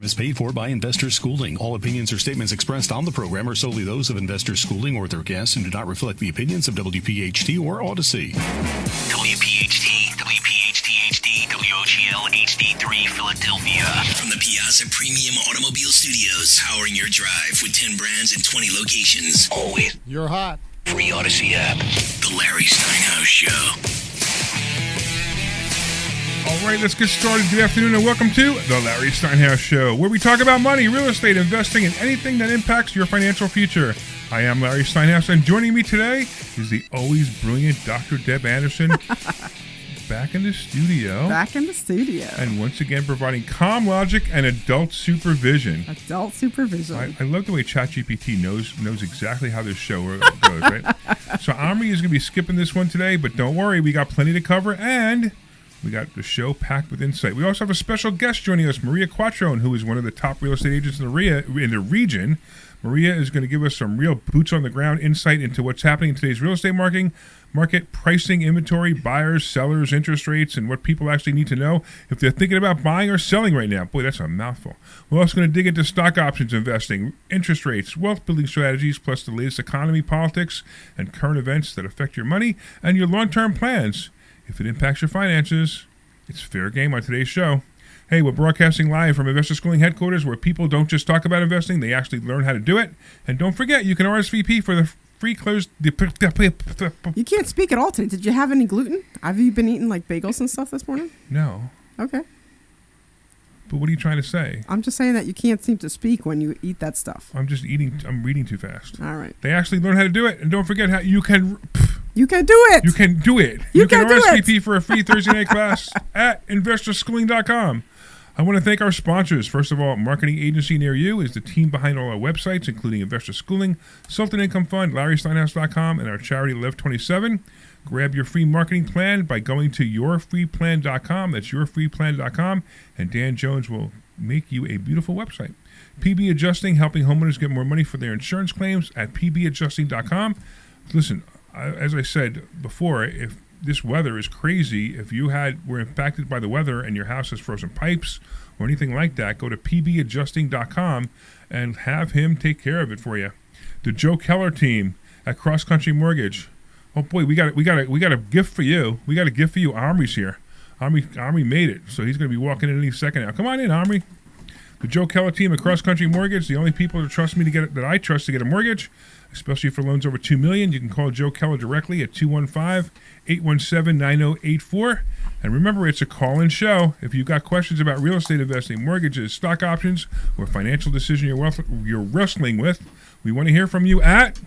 Is paid for by Investor Schooling. All opinions or statements expressed on the program are solely those of Investor Schooling or their guests and do not reflect the opinions of WPHT or Odyssey. WPHT, WPHT-HD, WOGL HD3 Philadelphia. From the Piazza Premium Automobile Studios, powering your drive with 10 brands and 20 locations. Always. You're hot. Free Odyssey app. The Larry Steinhouse Show. All right, let's get started. Good afternoon and welcome to the Larry Steinhouse Show, where we talk about money, real estate, investing, and anything that impacts your financial future. I am Larry Steinhouse, and joining me today is the always brilliant Dr. Deb Anderson, back in the studio. Back in the studio. And once again, providing calm logic and adult supervision. Adult supervision. I love the way ChatGPT knows exactly how this show goes, right? So Omri is going to be skipping this one today, but don't worry, we got plenty to cover, and we got the show packed with insight. We also have a special guest joining us, Maria Quattrone, who is one of the top real estate agents in the region. Maria is going to give us some real boots-on-the-ground insight into what's happening in today's real estate market, pricing, inventory, buyers, sellers, interest rates, and what people actually need to know if they're thinking about buying or selling right now. Boy, that's a mouthful. We're also going to dig into stock options investing, interest rates, wealth-building strategies, plus the latest economy, politics, and current events that affect your money and your long-term plans. If it impacts your finances, it's fair game on today's show. Hey, we're broadcasting live from Investor Schooling headquarters, where people don't just talk about investing, they actually learn how to do it. And don't forget, you can RSVP for the free closed... You can't speak at all today. Did you have any gluten? Have you been eating like bagels and stuff this morning? No. Okay. But what are you trying to say? I'm just saying that you can't seem to speak when you eat that stuff. I'm reading too fast. All right. They actually learn how to do it. And don't forget how you can... You can do it. You can do it. You can do RSVP it. for a free Thursday night class at investorschooling.com. I want to thank our sponsors. First of all, Marketing Agency Near You is the team behind all our websites, including Investor Schooling, Sultan Income Fund, LarrySteinhouse.com, and our charity Live27. Grab your free marketing plan by going to yourfreeplan.com. That's yourfreeplan.com. And Dan Jones will make you a beautiful website. PB Adjusting, helping homeowners get more money for their insurance claims at pbadjusting.com. Listen, as I said before, if this weather is crazy, if you were impacted by the weather and your house has frozen pipes or anything like that, go to pbadjusting.com and have him take care of it for you. The Joe Keller team at Cross Country Mortgage. Oh boy, we got a gift for you. We got a gift for you. Omri's here. Omri made it, so he's going to be walking in any second now. Come on in, Omri. The Joe Keller team at Cross Country Mortgage, the only people that I trust to get a mortgage, especially for loans over $2 million. You can call Joe Keller directly at 215-817-9084. And remember, it's a call-in show. If you've got questions about real estate investing, mortgages, stock options, or financial decision you're wrestling with, we want to hear from you at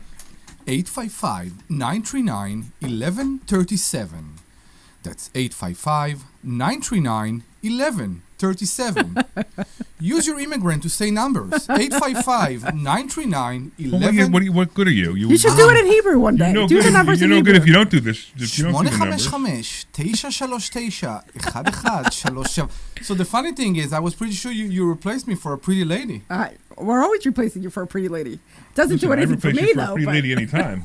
855-939-1137. That's 855-939-1137. Use your immigrant to say numbers. 855-939-1137. What good are you? You should do it in Hebrew one day. Do the numbers in Hebrew. You're no good if you don't do this. If you don't do the numbers. 855-939-1137. So the funny thing is, I was pretty sure you replaced me for a pretty lady. We're always replacing you for a pretty lady. Doesn't do anything for me, though. Pretty lady anytime.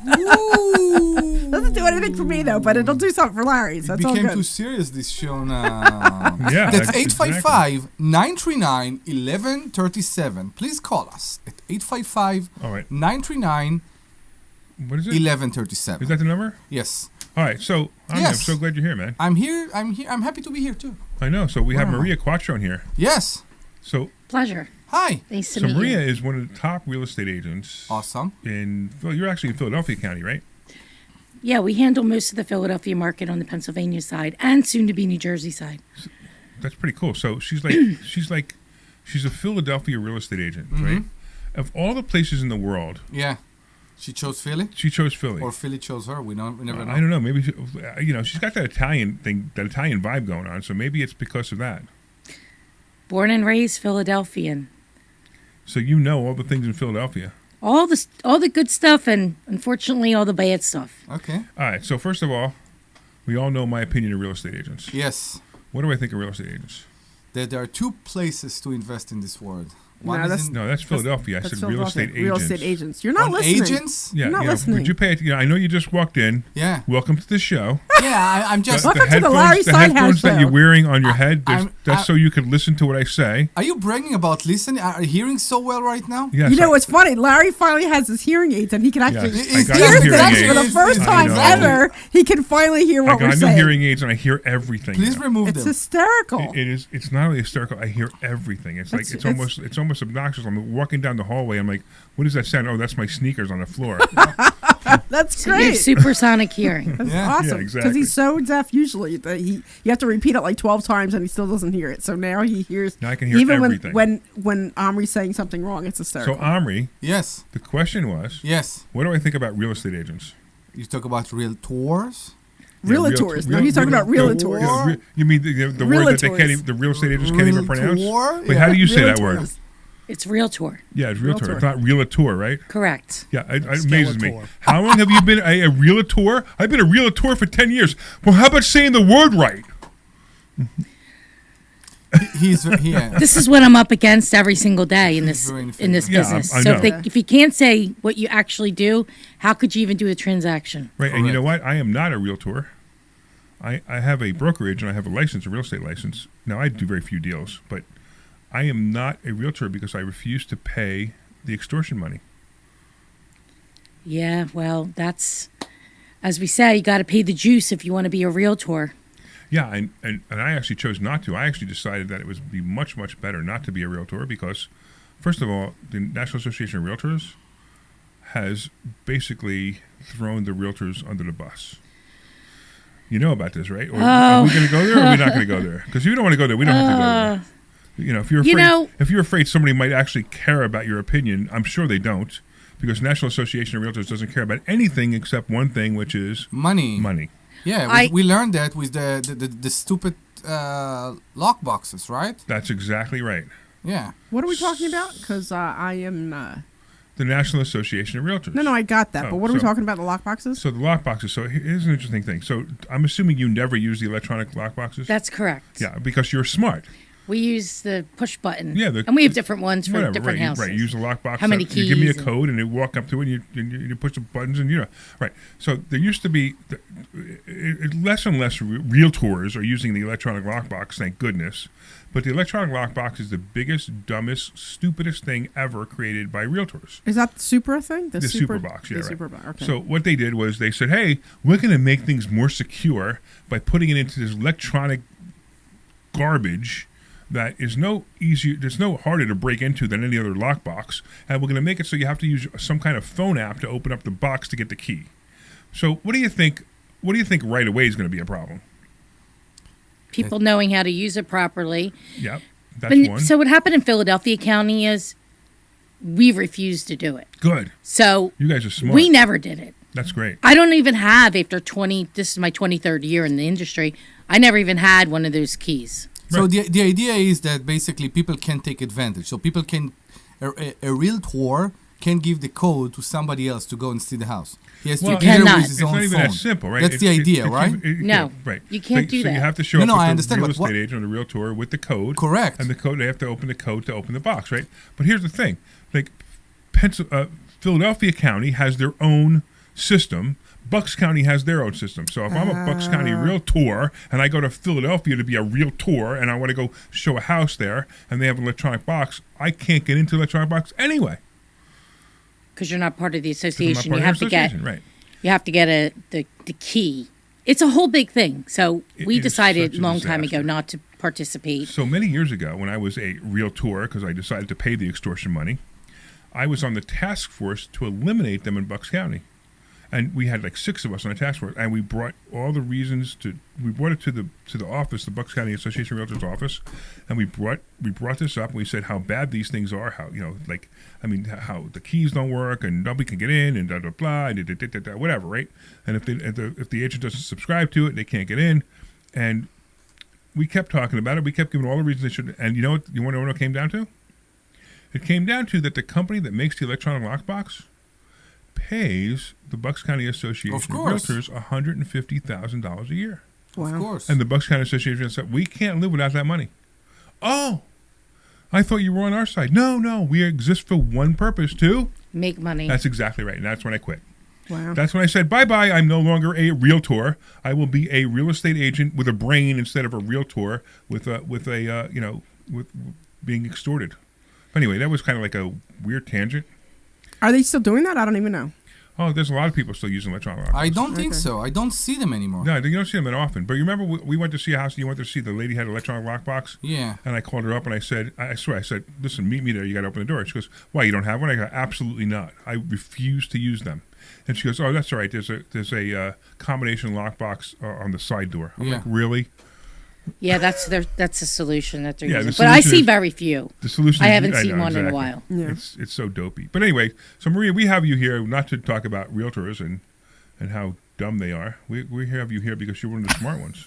Doesn't do anything for me, though, but it'll do something for Larry. So that's all good. It became too serious, this show now. Yeah, that's 855-939-1137. Please call us at 855-939-1137. What is it? 1137. Is that the number? Yes. All right. So I'm so glad you're here, man. I'm here. I'm happy to be here too. I know. So we have Maria Quattrone here. Yes. So pleasure. Hi. Nice to meet you. Maria is one of the top real estate agents. Awesome. You're actually in Philadelphia County, right? Yeah, we handle most of the Philadelphia market on the Pennsylvania side and soon to be New Jersey side. That's pretty cool. So she's a Philadelphia real estate agent, right? Of all the places in the world. Yeah. She chose Philly? She chose Philly. Or Philly chose her. We never know. I don't know. Maybe she's got that Italian thing, that Italian vibe going on. So maybe it's because of that. Born and raised Philadelphian. So you know all the things in Philadelphia. All the good stuff and unfortunately all the bad stuff. Okay. All right. So first of all, we all know my opinion of real estate agents. Yes. What do I think of real estate agents? There are two places to invest in this world. One No, is that's- in No, that's Philadelphia. I That's said real estate Philadelphia. Real agents. estate agents. You're not on listening. agents. Yeah, You're not you know, listening. would you pay? You know, I know you just walked in. Yeah, Welcome to the show. yeah. I'm just. Welcome to the Larry the Steinhouse headphones that show. you're wearing on your head, I'm- that's so you can listen to what I say. Are you bragging about listening? Are you hearing so well right now? Yes, You know what's funny? Larry finally has his hearing aids, and he can actually Yes, I got hear him things hearing for the aids. first I time know. ever. He can finally hear I what we're got new saying. hearing aids and I hear everything. Please now. remove It's them. hysterical. It is. It's not only hysterical. I hear everything. It's like it's almost obnoxious. I'm walking down the hallway. I'm like, what does that sound? Oh, that's my sneakers on the floor. That's You have great. supersonic hearing. That's Yeah. awesome. Yeah, Because exactly. he's so deaf usually that you have to repeat it like 12 times and he still doesn't hear it. So now he hears. Now I can hear even everything. when Omri's saying something wrong, it's So hysterical. Omri, Yes, the question was, yes. what do I think about real estate agents? You talk about real tours. Realtors. No, he's talking about realtors. Or- You mean the word that they can't Realtors. even, the real estate agents can't even pronounce? Realtor? Wait, how do you say that Realtors. word? It's realtor. Yeah, it's realtor. Realtor. It's not realtor, right? Correct. Yeah, it amazes me. How long have you been a realtor? I've been a realtor for 10 years. Well, how about saying the word right? He's yeah. This is what I'm up against every single day in this very in this Yeah, business. I So know. if you can't say what you actually do, how could you even do a transaction? Right, and you know Correct. what? I am not a realtor. I have a brokerage and I have a license, a real estate license. Now, I do very few deals, but I am not a realtor because I refuse to pay the extortion money. Yeah, well, that's as we say, you got to pay the juice if you want to be a realtor. Yeah, and I actually chose not to. I actually decided that it would be much, much better not to be a realtor because, first of all, the National Association of Realtors has basically thrown the realtors under the bus. You know about this, right? Or are we going to go there or are we not going to go there? Because if you don't want to go there, we don't have to go there. You know, if you're afraid, if you're afraid somebody might actually care about your opinion, I'm sure they don't, because National Association of Realtors doesn't care about anything except one thing, which is Money. money. Yeah, we learned that with the stupid lock boxes, right? That's exactly right. Yeah. What are we talking about? Because I am. The National Association of Realtors. No, I got that. Oh, but what are we so- talking about? The lock boxes? So the lock boxes. So here's an interesting thing. So I'm assuming you never use the electronic lock boxes. That's correct. Yeah, because you're smart. We use the push button. Yeah, and we have different ones for Whatever, different right, houses. Right, you use a lockbox. How many You give me a keys and- code, and you walk up to it, and you push the buttons, and you know, right. So there used to be less and less realtors are using the electronic lockbox. Thank goodness. But the electronic lockbox is the biggest, dumbest, stupidest thing ever created by realtors. Is that the Supra thing? The super box, yeah, the right. Super box. Okay. So what they did was they said, "Hey, we're going to make things more secure by putting it into this electronic garbage that is no easier, there's no harder to break into than any other lockbox, and we're going to make it so you have to use some kind of phone app to open up the box to get the key." So what do you think? What do you think right away is going to be a problem? People knowing how to use it properly. Yep, that's But, one. so what happened in Philadelphia County is we refused to do it. Good. So You guys are smart. we never did it. That's great. I don't even have, after 20, this is my 23rd year in the industry, I never even had one of those keys. So the idea is that basically people can take advantage. So people can a realtor can give the code to somebody else to go and see the house. He has Well, to deal cannot. with his It's own not even phone. that simple, right? That's the idea, right? No, right. you can't do So you that. have to show No, up no, with I the understand, real but what- estate agent or the realtor with the code. Correct. And the code, they have to open the code to open the box, right? But here's the thing. Like, Philadelphia County has their own system. Bucks County has their own system. So if I'm a Bucks County realtor and I go to Philadelphia to be a realtor and I want to go show a house there and they have an electronic box, I can't get into the electronic box anyway. Because you're not part of the 'Cause I'm not association. part You of have the to get association, right. you have to get the key. It's a whole big thing. So It we is decided such a a long time ago disaster. not to participate. So many years ago, when I was a realtor, because I decided to pay the extortion money, I was on the task force to eliminate them in Bucks County. And we had like 6 of us on the task force, and we brought all the reasons we brought it to the office, the Bucks County Association of Realtors office, and we brought this up, and we said how bad these things are, how, you know, like, I mean, how the keys don't work, and nobody can get in, and blah, and whatever, right? And if the agent doesn't subscribe to it, they can't get in, and we kept talking about it. We kept giving all the reasons they should, and you know what? You want to know what it came down to? It came down to that the company that makes the electronic lockbox pays the Bucks County Association of course. Realtors $150,000 a year. Wow. Of course. And the Bucks County Association said, we can't live without that money. Oh, I thought you were on our side. No, we exist for one purpose, too. Make money. That's exactly right. And that's when I quit. Wow. That's when I said, bye-bye, I'm no longer a realtor. I will be a real estate agent with a brain instead of a realtor with being extorted. Anyway, that was kind of like a weird tangent. Are they still doing that? I don't even know. Oh, there's a lot of people still using electronic lockbox. I don't think so. I don't see them anymore. No, you don't see them that often. But you remember we went to see a house and you went to see the lady had an electronic lockbox? Yeah. And I called her up and I said, listen, meet me there. You got to open the door. She goes, why, you don't have one? I go, absolutely not. I refuse to use them. And she goes, oh, that's all right. There's a combination lockbox on the side door. I'm like, really? Yeah, that's a solution that they're Yeah, using. the But I solution see is- very few. The solution I is- haven't seen know, one in a exactly. while. Yeah. It's so dopey. But anyway, so Maria, we have you here not to talk about realtors and how dumb they are. We have you here because you're one of the smart ones.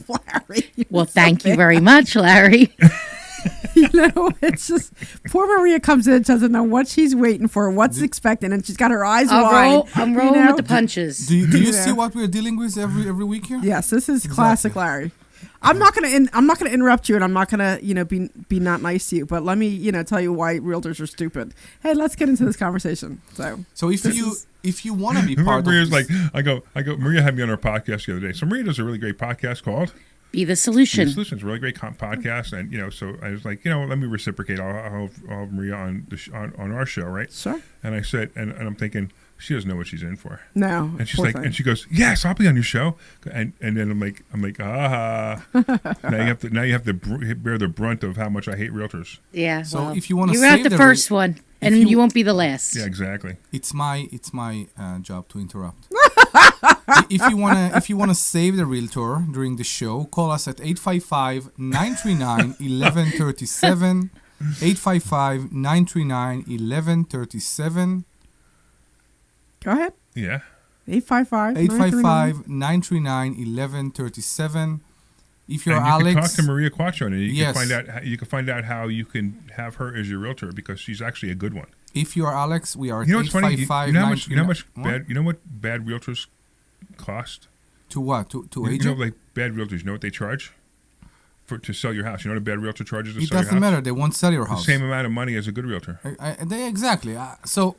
Larry. Well, thank you very much, Larry. You know, it's just poor Maria comes in, doesn't know what she's waiting for, what's expecting, and she's got her eyes wide. I'm you rolling know? with the punches. Do you Yeah. see what we're dealing with every week here? Yes, this is classic Larry. I'm not gonna interrupt you, and I'm not gonna be not nice to you. But let me tell you why realtors are stupid. Hey, let's get into this conversation. So if you want to be part of Maria's this, like, I go. Maria had me on her podcast the other day. So Maria does a really great podcast called Be the solution. The Solutions, a really great podcast, and so I was like, let me reciprocate. I'll have Maria on on our show, right? sure. And I said, and I'm thinking, she doesn't know what she's in for. No. And she's poor like, thing. and she goes, yes, I'll be on your show. And then I'm like, now you have to bear the brunt of how much I hate realtors. Yeah. So well, if you wanna you're not save the the first one, and you won't be the last. Yeah, exactly. it's my job to interrupt. If you wanna save the realtor during the show, call us at 855-939-1137. 855-939-1137. Go ahead. Yeah. 855. 855-939-1137. If you're And you Alex, can talk to Maria Quattro, and you Yes. can find out how you can have her as your realtor because she's actually a good one. if you are Alex, we are at You know what's funny? 855 You know how much What? bad? You know what bad realtors cost? To what? To You know, agent? like bad realtors. You know what they charge to sell your house? You know what a bad realtor charges to It sell your doesn't house? matter. They won't sell your The house. same amount of money as a good realtor. Exactly. So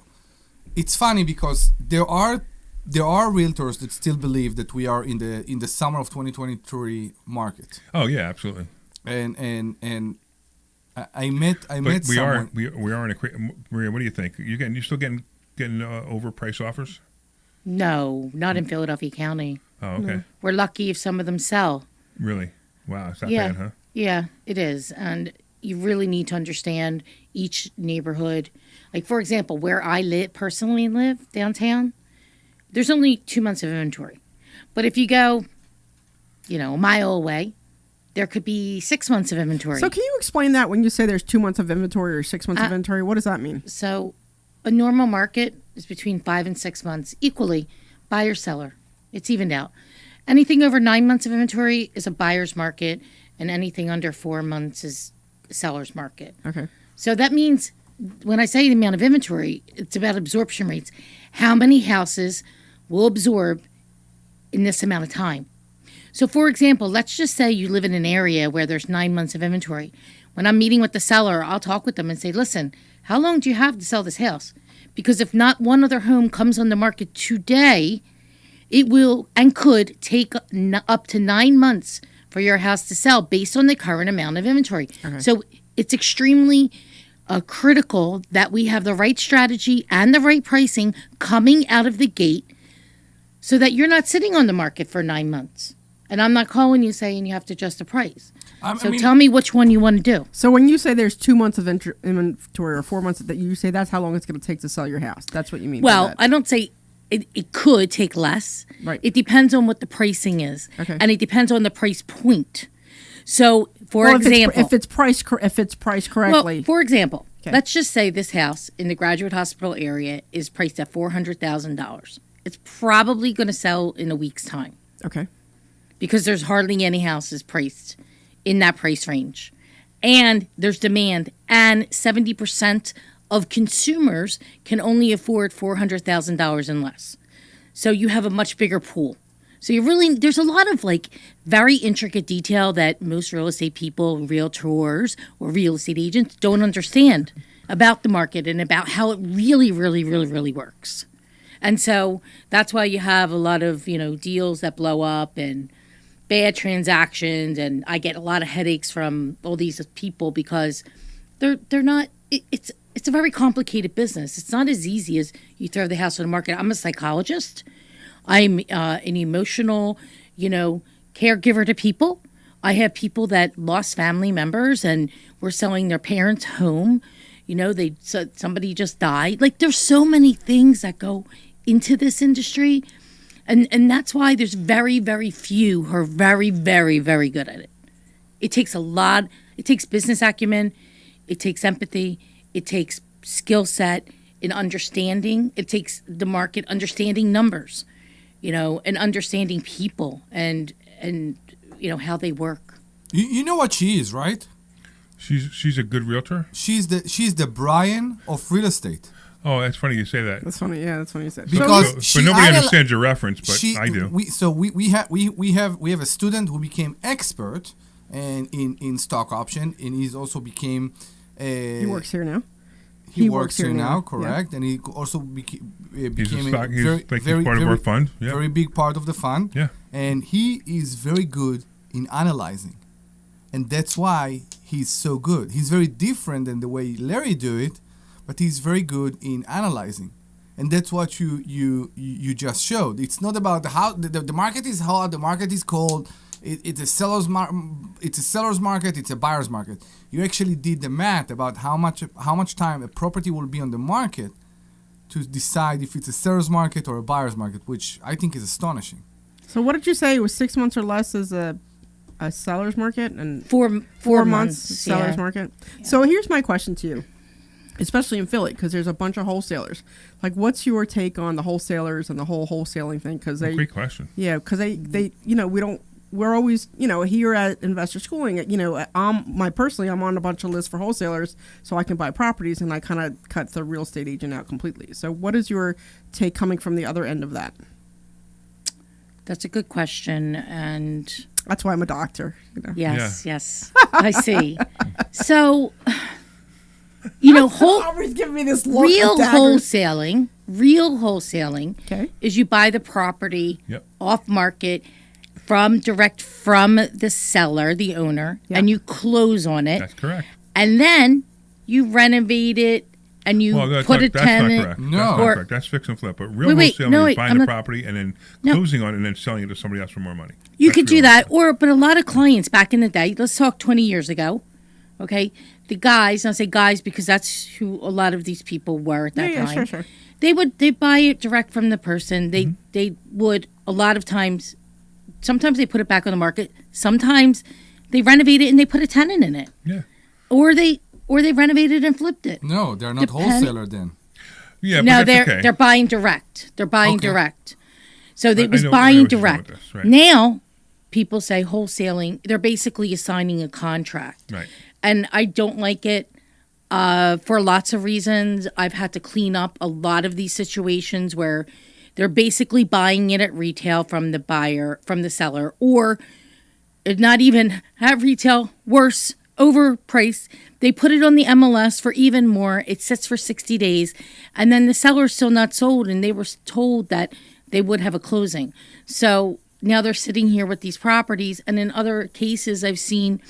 it's funny because there are realtors that still believe that we are in the summer of 2023 market. Oh yeah, absolutely. And I met But we someone. are in a Maria. What do you think? You still getting overpriced offers? No, not in Philadelphia County. Oh, okay. We're lucky if some of them sell. Really? Wow, it's that Yeah. bad, huh? Yeah, it is. And you really need to understand each neighborhood. Like, for example, where I personally live downtown, there's only 2 months of inventory. But if you go, a mile away, there could be 6 months of inventory. So can you explain that when you say there's 2 months of inventory or 6 months of inventory? What does that mean? So a normal market is between 5 and 6 months, equally buyer seller. It's evened out. Anything over 9 months of inventory is a buyer's market, and anything under 4 months is a seller's market. Okay. So that means when I say the amount of inventory, it's about absorption rates. How many houses will absorb in this amount of time? So, for example, let's just say you live in an area where there's 9 months of inventory. When I'm meeting with the seller, I'll talk with them and say, listen, how long do you have to sell this house? Because if not one other home comes on the market today, it will and could take up to 9 months for your house to sell based on the current amount of inventory. Okay. So it's extremely critical that we have the right strategy and the right pricing coming out of the gate so that you're not sitting on the market for 9 months. And I'm not calling you saying you have to adjust the price. Tell me which one you want to do. So when you say there's 2 months of inventory or 4 months, that you say that's how long it's going to take to sell your house. That's what you mean. by Well, that. I don't say it could take less. Right. It depends on what the pricing is. Okay. And it depends on the price point. So, for Well, example, if it's priced correctly. well, for example, Okay. let's just say this house in the Graduate Hospital area is priced at $400,000. It's probably going to sell in a week's time Okay. because there's hardly any houses priced in that price range. And there's demand, and 70% of consumers can only afford $400,000 and less. So you have a much bigger pool. So there's a lot of like very intricate detail that most real estate people, realtors or real estate agents don't understand about the market and about how it really, really, really, really works. And so that's why you have a lot of, deals that blow up and bad transactions. And I get a lot of headaches from all these people because they're not, it's a very complicated business. It's not as easy as you throw the house on the market. I'm a psychologist. I'm an emotional, caregiver to people. I have people that lost family members and were selling their parents' home. Somebody just died. Like, there's so many things that go into this industry. And that's why there's very, very few who are very, very, very good at it. It takes a lot. It takes business acumen. It takes empathy. It takes skill set and understanding. It takes the market, understanding numbers, and understanding people and how they work. You know what she is, right? She's a good realtor. She's the Brian of real estate. Oh, that's funny you say that. That's funny. Yeah, that's funny you said. Because but nobody understands your reference, but I do. We have a student who became expert and in stock option, and he's also became. He works here now. He works here now, correct? Yeah. And he also became he's part of our fund. Yeah. Very big part of the fund. Yeah. And he is very good in analyzing, and that's why he's so good. He's very different than the way Larry do it, but he's very good in analyzing, and that's what you just showed. It's not about how the market is hot, the market is cold. It's a seller's market. It's a buyer's market. You actually did the math about how much time a property will be on the market to decide if it's a seller's market or a buyer's market, which I think is astonishing. So what did you say? It was 6 months or less as a seller's market, and four months seller's market. Yeah. So here's my question to you, especially in Philly, because there's a bunch of wholesalers. Like, what's your take on the wholesalers and the whole wholesaling thing? Great question. Yeah, because they we're always, here at Investor Schooling, I'm on a bunch of lists for wholesalers so I can buy properties, and I kind of cut the real estate agent out completely. So what is your take coming from the other end of that? That's a good question, and that's why I'm a doctor. Yes, I see. So, Omri's giving me this look. Real wholesaling okay, is you buy the property off market direct from the seller, the owner, and you close on it. That's correct. And then you renovate it and you put a tenant. That's not correct. No, that's not correct. That's fix and flip. But real wholesaling is buying the property and then closing on it and then selling it to somebody else for more money. You could do that, but a lot of clients back in the day, let's talk 20 years ago, okay? The guys, and I'll say guys because that's who a lot of these people were at that time. Sure. They'd buy it direct from the person. They would, a lot of times, sometimes they put it back on the market. Sometimes they renovate it and they put a tenant in it. Yeah. Or they renovated and flipped it. No, they're not wholesaler then. Yeah, no, but that's okay. They're buying direct. They're buying direct. So they was buying direct. Right. Now, people say wholesaling. They're basically assigning a contract. Right. And I don't like it for lots of reasons. I've had to clean up a lot of these situations where they're basically buying it at retail from the buyer, from the seller, or not even at retail, worse, overpriced. They put it on the MLS for even more. It sits for 60 days, and then the seller's still not sold, and they were told that they would have a closing. So now they're sitting here with these properties, and in other cases I've seen,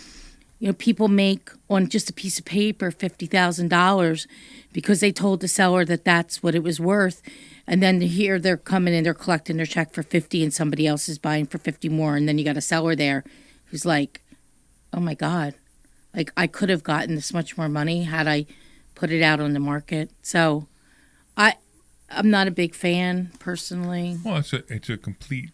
people make on just a piece of paper $50,000 because they told the seller that that's what it was worth. And then here they're coming and they're collecting their check for 50 and somebody else is buying for 50 more. And then you got a seller there who's like, oh my God, like I could have gotten this much more money had I put it out on the market. So I'm not a big fan personally. Well, it's a complete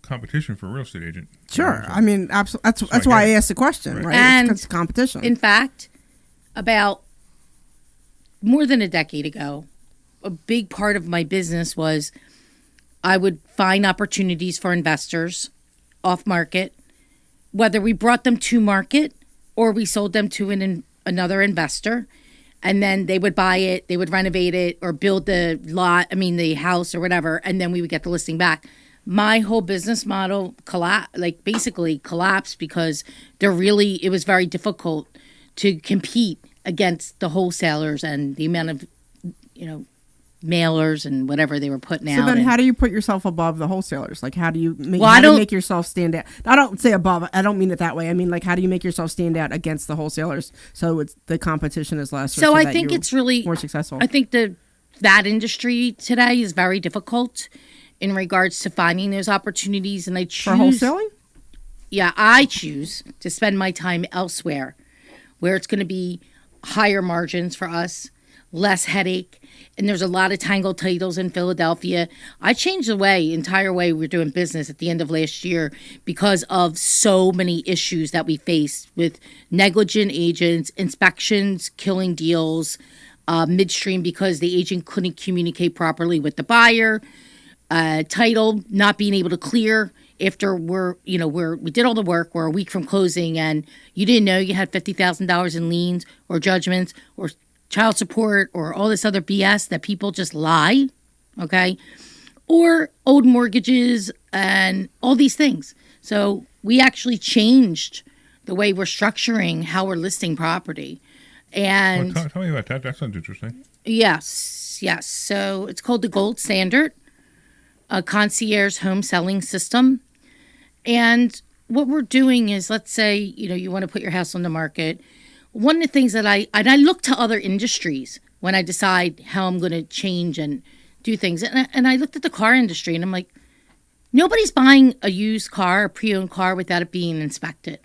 competition for a real estate agent. Sure. I mean, absolutely. That's why I asked the question, right? And it's competition. In fact, about more than a decade ago, a big part of my business was I would find opportunities for investors off market, whether we brought them to market or we sold them to another investor, and then they would buy it, they would renovate it or build the house or whatever, and then we would get the listing back. my whole business model basically collapsed because it was very difficult to compete against the wholesalers and the amount of, mailers and whatever they were putting out. So then, how do you put yourself above the wholesalers? Like, how do you make yourself stand out? I don't say above. I don't mean it that way. I mean, like, how do you make yourself stand out against the wholesalers so the competition is less? So I think it's really more successful. I think that industry today is very difficult in regards to finding those opportunities, and I choose for wholesaling. Yeah, I choose to spend my time elsewhere, where it's going to be higher margins for us, less headache. And there's a lot of tangled titles in Philadelphia. I changed the entire way we're doing business at the end of last year because of so many issues that we faced with negligent agents, inspections, killing deals, midstream because the agent couldn't communicate properly with the buyer, title not being able to clear after we did all the work, we're a week from closing, and you didn't know you had $50,000 in liens or judgments or child support or all this other BS that people just lie, okay? Or old mortgages and all these things. So we actually changed the way we're structuring how we're listing property. And tell me about that. That sounds interesting. Yes. So it's called the Gold Standard, a concierge home selling system. And what we're doing is, let's say, you want to put your house on the market. One of the things that I look to other industries when I decide how I'm going to change and do things. And I looked at the car industry and I'm like, nobody's buying a used car, a pre-owned car without it being inspected.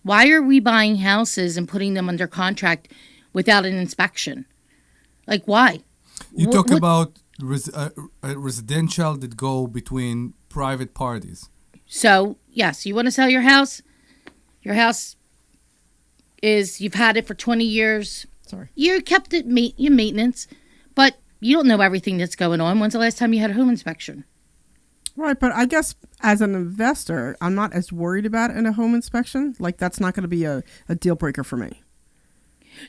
Why are we buying houses and putting them under contract without an inspection? Like, why? You talk about residential that go between private parties. So, yes, you want to sell your house? Your house you've had it for 20 years. Sorry. You kept it, your maintenance, but you don't know everything that's going on. When's the last time you had a home inspection? Right, but I guess as an investor, I'm not as worried about it in a home inspection. Like, that's not going to be a deal breaker for me.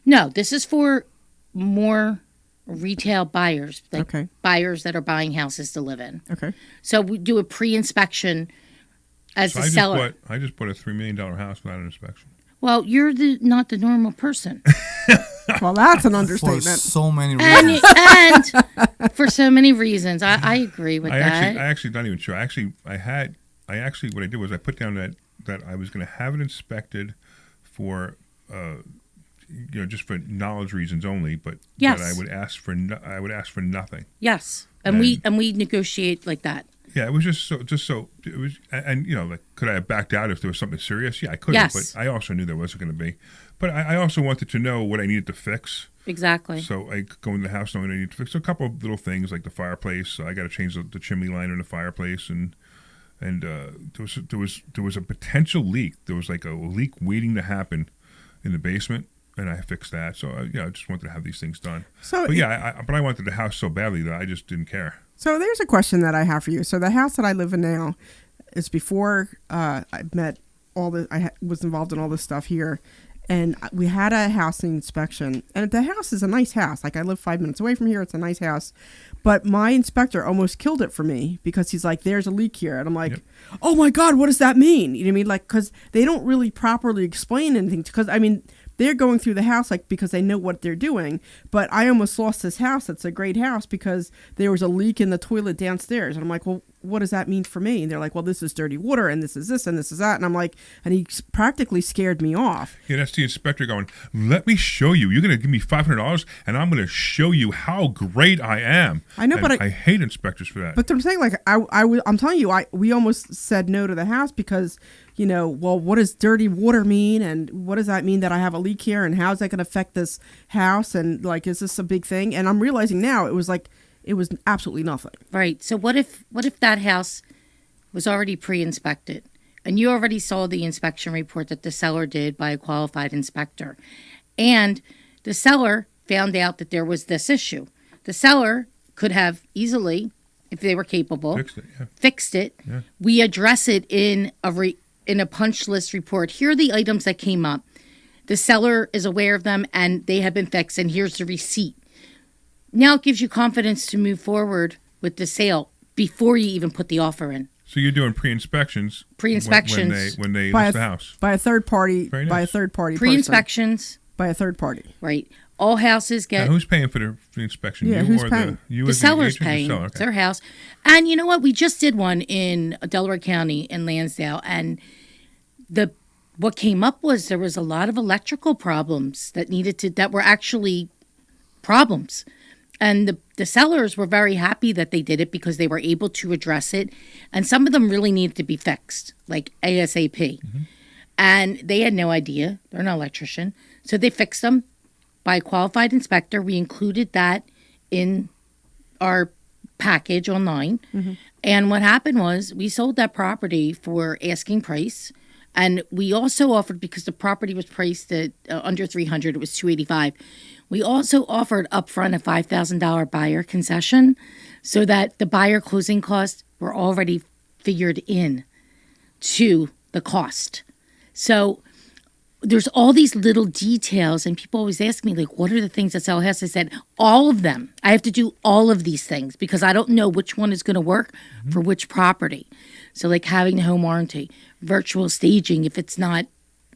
No, this is for more retail buyers, okay. Buyers that are buying houses to live in. Okay. So we do a pre-inspection as the seller. I just bought a $3 million house without an inspection. Well, you're not the normal person. Well, that's an understatement. For so many reasons. And for so many reasons. I agree with that. I actually not even sure. What I did was I put down that I was going to have it inspected for, just for knowledge reasons only, but yes. That I would ask for nothing. Yes. And we negotiate like that. Yeah, it was just so it was, and could I have backed out if there was something serious? Yeah, I could have, yes. But I also knew there wasn't going to be. But I also wanted to know what I needed to fix. Exactly. So I go in the house knowing I need to fix a couple of little things like the fireplace. So I got to change the chimney liner in the fireplace, and there was a potential leak. There was like a leak waiting to happen in the basement. And I fixed that, so I just wanted to have these things done. But I wanted the house so badly that I just didn't care. So there's a question that I have for you. So the house that I live in now is before I met I was involved in all this stuff here, and we had a house inspection. And the house is a nice house. Like, I live 5 minutes away from here. It's a nice house, but my inspector almost killed it for me because he's like, "There's a leak here," and I'm like, yep. "Oh my God, what does that mean?" You know what I mean? Like, because they don't really properly explain anything. Because they're going through the house because they know what they're doing. But I almost lost this house. It's a great house because there was a leak in the toilet downstairs. And I'm like, well, what does that mean for me? And they're like, well, this is dirty water and this is this and this is that. And I'm like, and he practically scared me off. Yeah, that's the inspector going, let me show you. You're going to give me $500 and I'm going to show you how great I am. I know, and but I hate inspectors for that. But I'm saying, like, I'm telling you, we almost said no to the house because, well, what does dirty water mean? And what does that mean that I have a leak here? And how is that going to affect this house? And, like, is this a big thing? And I'm realizing now it was absolutely nothing. Right. So what if that house was already pre-inspected and you already saw the inspection report that the seller did by a qualified inspector, and the seller found out that there was this issue? The seller could have easily, if they were capable, fixed it. Yeah. We address it in a punch list report. Here are the items that came up. The seller is aware of them and they have been fixed, and here's the receipt. Now it gives you confidence to move forward with the sale before you even put the offer in. So you're doing pre-inspections. Pre-inspections. when they by list the house. by a third party. Very By a nice. third party. Pre-inspections, By a third party. right? All houses Now, get who's paying for the inspection? Yeah, you who's or paying? you the as seller's agent or paying. seller? It's Okay. their house. And you know what? We just did one in Delaware County in Lansdale, and what came up was there was a lot of electrical problems that were actually problems. And the sellers were very happy that they did it because they were able to address it. And some of them really needed to be fixed, like ASAP. And they had no idea. They're an electrician. So they fixed them by a qualified inspector. We included that in our package online. And what happened was we sold that property for asking price. And we also offered, because the property was priced at under $300, it was $285. We also offered upfront a $5,000 buyer concession so that the buyer closing costs were already figured in to the cost. So there's all these little details, and people always ask me, like, what are the things that sell a house? I said, all of them. I have to do all of these things because I don't know which one is going to work for which property. So like having the home warranty, virtual staging if it's not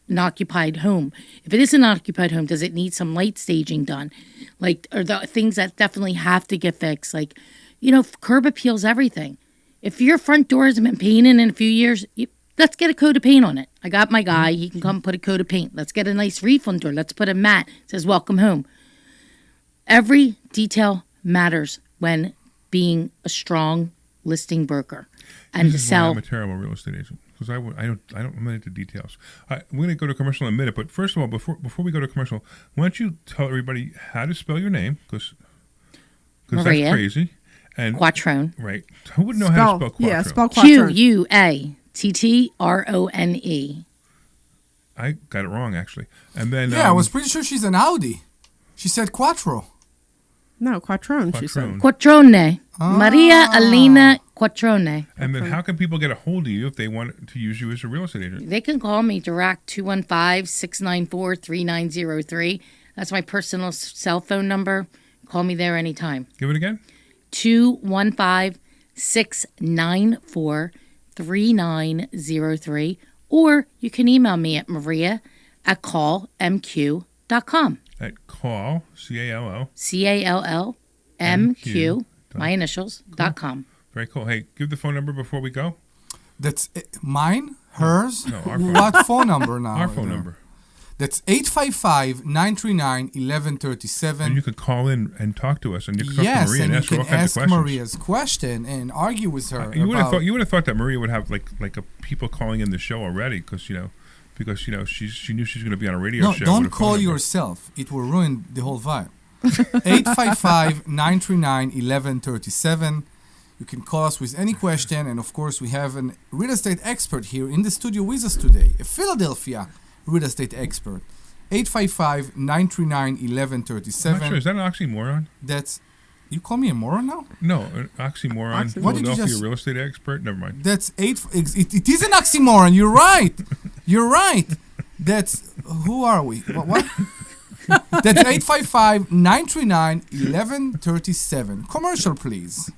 an occupied home. If it is an occupied home, does it need some light staging done? Like, are the things that definitely have to get fixed? Like, curb appeals, everything. If your front door hasn't been painted in a few years, let's get a coat of paint on it. I got my guy. He can come put a coat of paint. Let's get a nice reef on the door. Let's put a mat. It says, welcome home. Every detail matters when being a strong listing broker. And to This is why sell. I'm a terrible real estate agent because I'm not into details. We're going to go to commercial in a minute, but first of all, before we go to commercial, why don't you tell everybody how to spell your name because that's Maria. crazy. And Quattrone. right, who would know how to spell Quattrone? Yeah, spell Quattrone. Quattrone. I got it wrong actually. And then Yeah, I was pretty sure she's an Audi. She said Quattro. No, Quattrone, she said. Quattrone. Quattrone. Maria Alina Quattrone. And then how can people get a hold of you if they want to use you as a real estate agent? They can call me direct 215-694-3903. That's my personal cell phone number. Call me there anytime. Give it again. 215-694-3903. Or you can email me at maria@callmq.com. At call, CALL. CALLMQ, my initials, .com. Very cool. Hey, give the phone number before we go. That's mine, hers. No, our phone. What phone number now? Our phone number. That's 855-939-1137. And you could call in and talk to us, and you could talk to Yes, Maria and and you ask her all can kinds ask of questions. Maria's question and argue with her. You would have about- thought that Maria would have like people calling in the show already because she knew she was going to be on a radio No, show. don't with a phone call number. yourself. It will ruin the whole vibe. 855-939-1137. You can call us with any question, and of course, we have a real estate expert here in the studio with us today, a Philadelphia real estate expert. 855-939-1137. I'm not sure. Is that an oxymoron? That's you call me a moron now? No, an oxymoron. Oxymoron. What did you Philadelphia just- real estate expert. Never mind. That's it is an oxymoron. You're right. You're right. That's who are we? What? That's 855-939-1137. Commercial, please.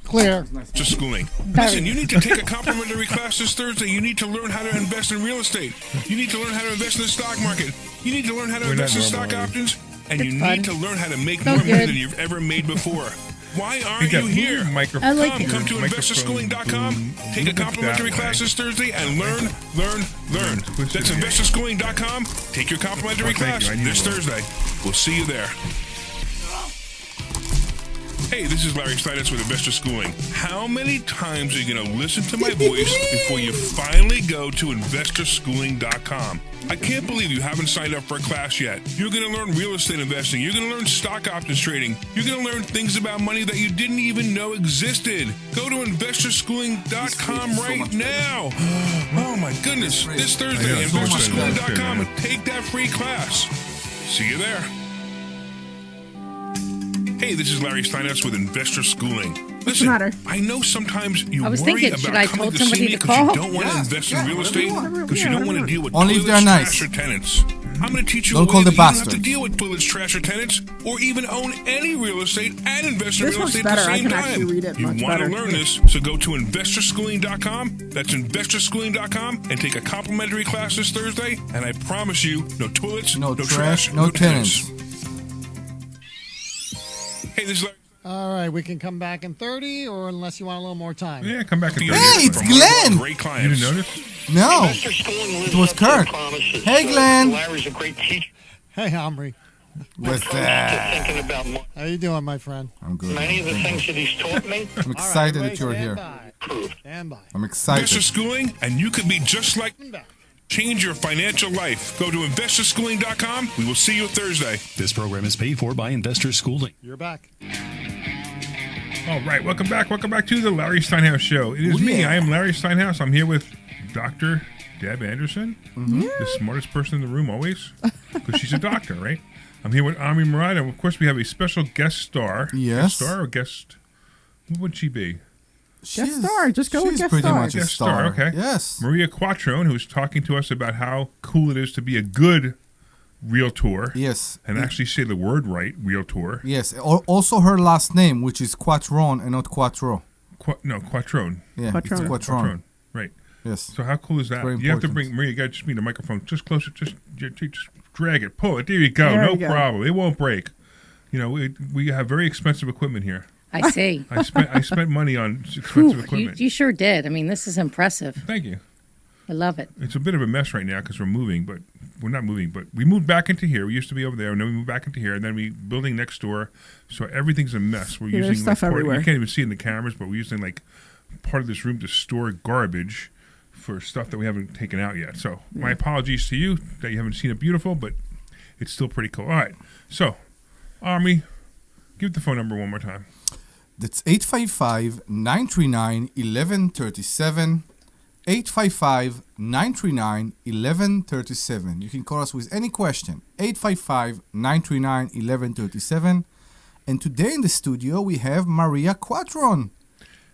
Clear. Just schooling. Listen, you need to take a complimentary class this Thursday. You need to learn how to invest in real estate. You need to learn how to invest in the stock market. You need to learn how to We're invest in not stock normal. options. And you It's need fun. to learn how to make So more money good. than you've ever made before. Why aren't Hey, Jeff, you move here? your microphone. I like it. Come to Microphone, investorschooling.com. boom. Take Move a it complimentary that class way. this Thursday and learn. Twist That's it here. investorschooling.com. Take your complimentary Oh, thank class you. I need this one. Thursday. We'll see you there. Hey, this is Larry Steinhouse with Investor Schooling. How many times are you going to listen to my voice before you finally go to investorschooling.com? I can't believe you haven't signed up for a class yet. You're going to learn real estate investing. You're going to learn stock options trading. You're going to learn things about money that you didn't even know existed. Go to investorschooling.com right now. Oh my goodness. This Thursday, I know, so much investorschooling.com, better. and take that free class. See you there. Hey, this is Larry Steinhouse with Investor Schooling. Listen, matter? I know sometimes you I was worry thinking, about should I coming told to somebody see me to because you call? don't want to Yes, invest yeah, in real whatever you estate, want. because you don't want to deal with Only if toilets, they're nice. trash, or tenants. I'm going to teach you Don't a way call that the you don't have to bastards. deal with toilets, trash, or tenants, or even own any real estate and invest in This real works estate at the better. I same can time. actually read it You much want better. to learn this, so go to investorschooling.com. That's investorschooling.com, and take a complimentary class this Thursday. And I promise you, no toilets, No no trash, no tenants. Hey, this is Larry. All right, we can come back in 30, or unless you want a little more time. Yeah, come back. Hey, it's Glenn! Great You clients. didn't notice? No. Investor Schooling lives It was up to their Kurt. promises. Hey, Glenn. Larry's a great teacher. Hey, Omri. What's Just that? thinking about How you doing, my friend? I'm good. many of the things that he's taught me. I'm excited that you're here. Stand by. I'm Investor excited. Schooling, and you could be just like change your financial life. Go to investorschooling.com. We will see you Thursday. This program is paid for by Investor Schooling. You're back. All right, welcome back. Welcome back to the Larry Steinhouse Show. It is Oh, me. yeah. I am Larry Steinhouse. I'm here with Dr. Deb Anderson, the smartest person in the room always, because she's a doctor, right? I'm here with Omri Morad, and of course we have a special guest star. Yes. Guest star or guest? What would she be? She's- star. Just go with she's guest pretty star. much a Guest star. star, okay. Yes. Maria Quattrone, who's talking to us about how cool it is to be a good realtor Yes. and actually say the word right, realtor. Yes. Also her last name, which is Quattron and not Quattro. Quattrone. Yeah, Quattrone. it's Quattron. Quattrone. Right. Yes. So how cool is that? Very You have to important. bring Maria. You got to just be the microphone just closer. Just drag it, pull it. There you go. There No you go. problem. It won't break. You know, we have very expensive equipment here. I see. I spent money on expensive Whew, you, equipment. you sure did. I mean, this is impressive. Thank you. I love it. It's a bit of a mess right now because we're moving, but we're not moving. But we moved back into here. We used to be over there, and then we moved back into here, and then we building next door. So everything's a mess. We're Yeah, there's using stuff part, everywhere. you can't even see it in the cameras, but we're using like part of this room to store garbage for stuff that we haven't taken out yet. So my apologies to you that you haven't seen it beautiful, but it's still pretty cool. All right. So, Army, give the phone number one more time. That's 855-939-1137. 855-939-1137. You can call us with any question. 855-939-1137. And today in the studio we have Maria Quattron,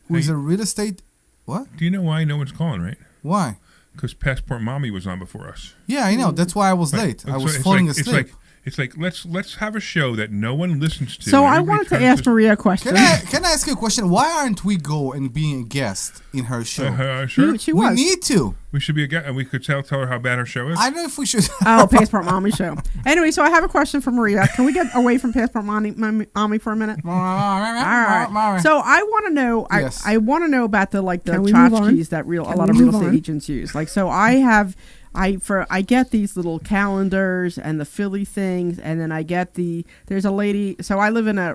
who is Hey. a real estate... What? Do you know why no one's calling, right? Why? Because Passport Mommy was on before us. Yeah, I know. That's why I was Right. late. I So was it's falling like, asleep. It's like let's have a show that no one listens to. So I Everybody wanted to tries ask Maria a question. Can I ask you a question? Why aren't we go and being a guest in her show? Sure. She we was. need to. We should be a guest, and we could tell her how bad her show is. I don't know if we should. Oh, Passport Mommy show. Anyway, so I have a question for Maria. Can we get away from Passport Mommy for a minute? All right. So I want to know. Yes. I want to know about the Can we move on? tchotchkes that a lot of we real move estate on? agents use. Like, so I get these little calendars and the Philly things, and then I get there's a lady. So I live in I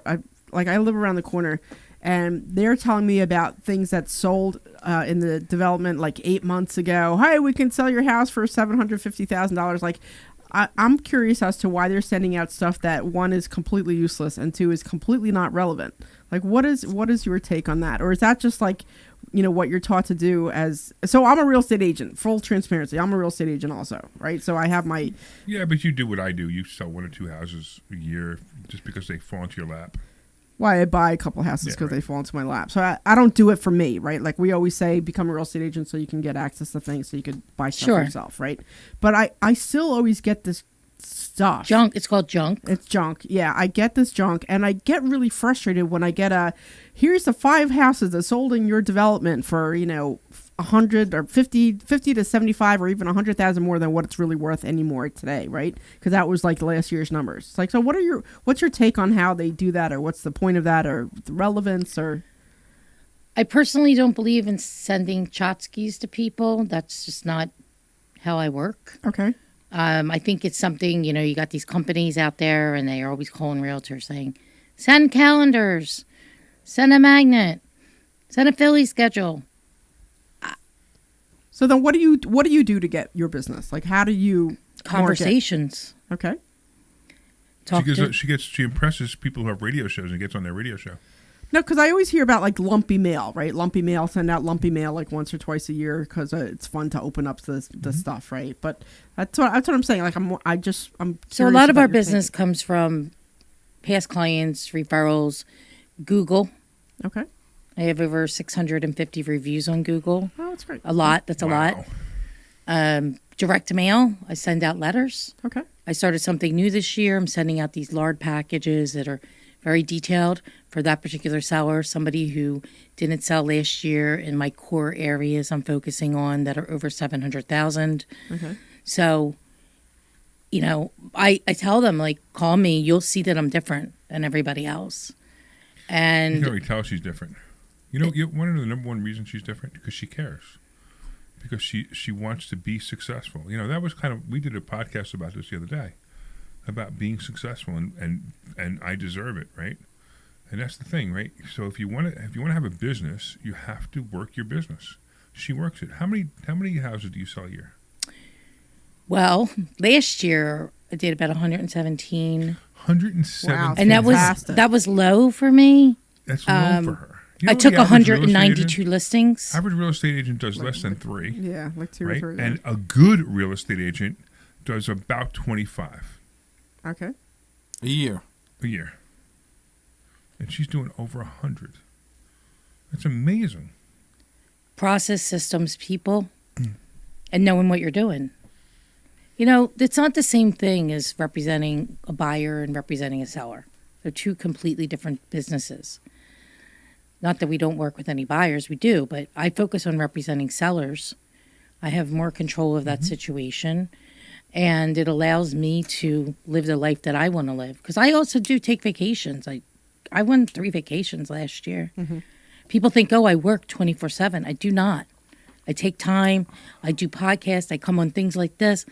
live around the corner, and they're telling me about things that sold in the development like 8 months ago. Hey, we can sell your house for $750,000. Like, I'm curious as to why they're sending out stuff that one is completely useless and two is completely not relevant. Like, what is your take on that? Or is that just like, you know, what you're taught to do so I'm a real estate agent, full transparency. I'm a real estate agent also, right? So I have my, Yeah, but you do what I do. You sell 1 or 2 houses a year just because they fall into your lap. why I buy a couple houses Yeah, because right. they fall into my lap. So I don't do it for me, right? Like we always say, become a real estate agent so you can get access to things so you could buy stuff Sure. yourself, right? But I still always get this stuff. Junk. It's called junk. It's junk. Yeah, I get this junk, and I get really frustrated when I get here's the 5 houses that sold in your development for, you know, 100 or 50 to 75 or even 100,000 more than what it's really worth anymore today, right? Because that was like last year's numbers. It's like, so what's your take on how they do that, or what's the point of that, or the relevance, or? I personally don't believe in sending tchotchkes to people. That's just not how I work. Okay. I think it's something, you know, you got these companies out there and they are always calling realtors saying, send calendars, send a magnet, send a Philly schedule. So then what do you do to get your business? Like, how do you market? Conversations. Okay. Talk to, She impresses people who have radio shows and gets on their radio show. No, because I always hear about like lumpy mail, right? Lumpy mail, send out lumpy mail like once or twice a year because it's fun to open up the stuff, right? But that's what I'm saying. Like I'm so a curious lot of about our your business take. comes from past clients, referrals, Google. Okay. I have over 650 reviews on Google. Oh, that's great. A lot. That's a Wow. lot. direct mail. I send out letters. Okay. I started something new this year. I'm sending out these large packages that are very detailed for that particular seller, somebody who didn't sell last year in my core areas I'm focusing on that are over 700,000. Okay. So, I tell them, like, call me. You'll see that I'm different than everybody else. You And can already tell she's different. One of the number one reasons she's different because she cares. Because she wants to be successful. That was we did a podcast about this the other day, about being successful and I deserve it, right? And that's the thing, right? So if you want to have a business, you have to work your business. She works it. How many houses do you sell a year? well, last year I did about 117, 107. Wow. and Fantastic. that was low for me. That's low for her. I took the average real estate 192 agent- listings. Average real estate agent does less than 3, Yeah, like 2 or right? 3. yeah. And a good real estate agent does about 25 Okay. A year. a year. And she's doing over 100. That's amazing. Process, systems, people, and knowing what you're doing. It's not the same thing as representing a buyer and representing a seller. They're two completely different businesses. Not that we don't work with any buyers, we do, but I focus on representing sellers. I have more control of that situation, and it allows me to live the life that I want to live. Because I also do take vacations. I went 3 vacations last year. People think, I work 24/7. I do not. I take time. I do podcasts. I come on things like this.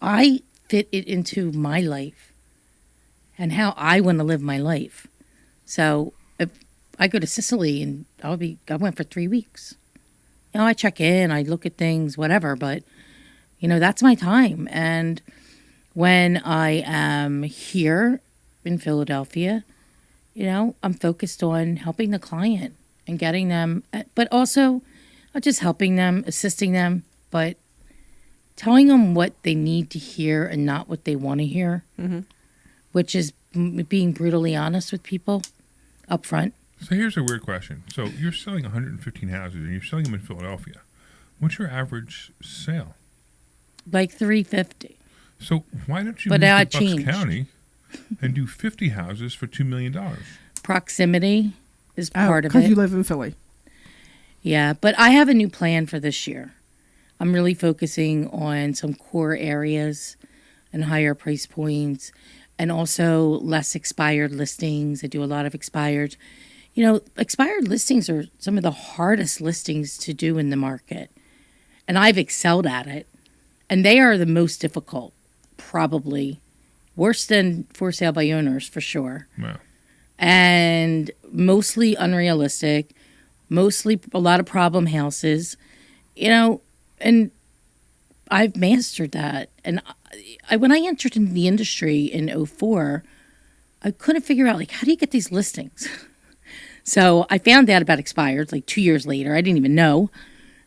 I fit it into my life and how I want to live my life. So if I go to Sicily and I went for 3 weeks. I check in, I look at things, whatever, but that's my time. And when I am here in Philadelphia, I'm focused on helping the client and getting them, but also not just helping them, assisting them, but telling them what they need to hear and not what they want to hear, which is being brutally honest with people up front. So here's a weird question. So you're selling 115 houses and you're selling them in Philadelphia. What's your average sale? Like 350. So why don't you But move to that Bucks changed. County and do 50 houses for $2 million? Proximity is part of Because it. you live in Philly. Yeah, but I have a new plan for this year. I'm really focusing on some core areas and higher price points and also less expired listings. I do a lot of expired. Expired listings are some of the hardest listings to do in the market. And I've excelled at it. And they are the most difficult, probably. Worse than for sale by owners, for sure. Wow. And mostly unrealistic, mostly a lot of problem houses, and I've mastered that. And when I entered into the industry in 2004, I couldn't figure out, how do you get these listings? So I found out about expireds 2 years later. I didn't even know.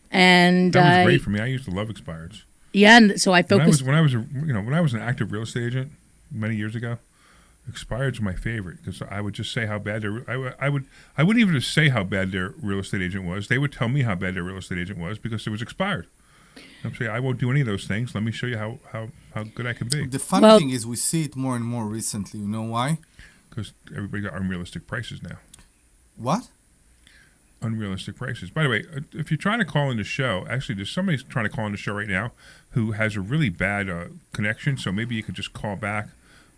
And That was great for me. I used to love expireds. Yeah, and so I focused. When I was an active real estate agent many years ago, expireds were my favorite because I would just say how bad I wouldn't even just say how bad their real estate agent was. They would tell me how bad their real estate agent was because it was expired. I'm saying I won't do any of those things. Let me show you how good I can be. The funny thing is we see it more and more recently. You know why? Because everybody got unrealistic prices now. What? Unrealistic prices. By the way, if you're trying to call in the show, actually, there's somebody trying to call in the show right now who has a really bad connection. So maybe you could just call back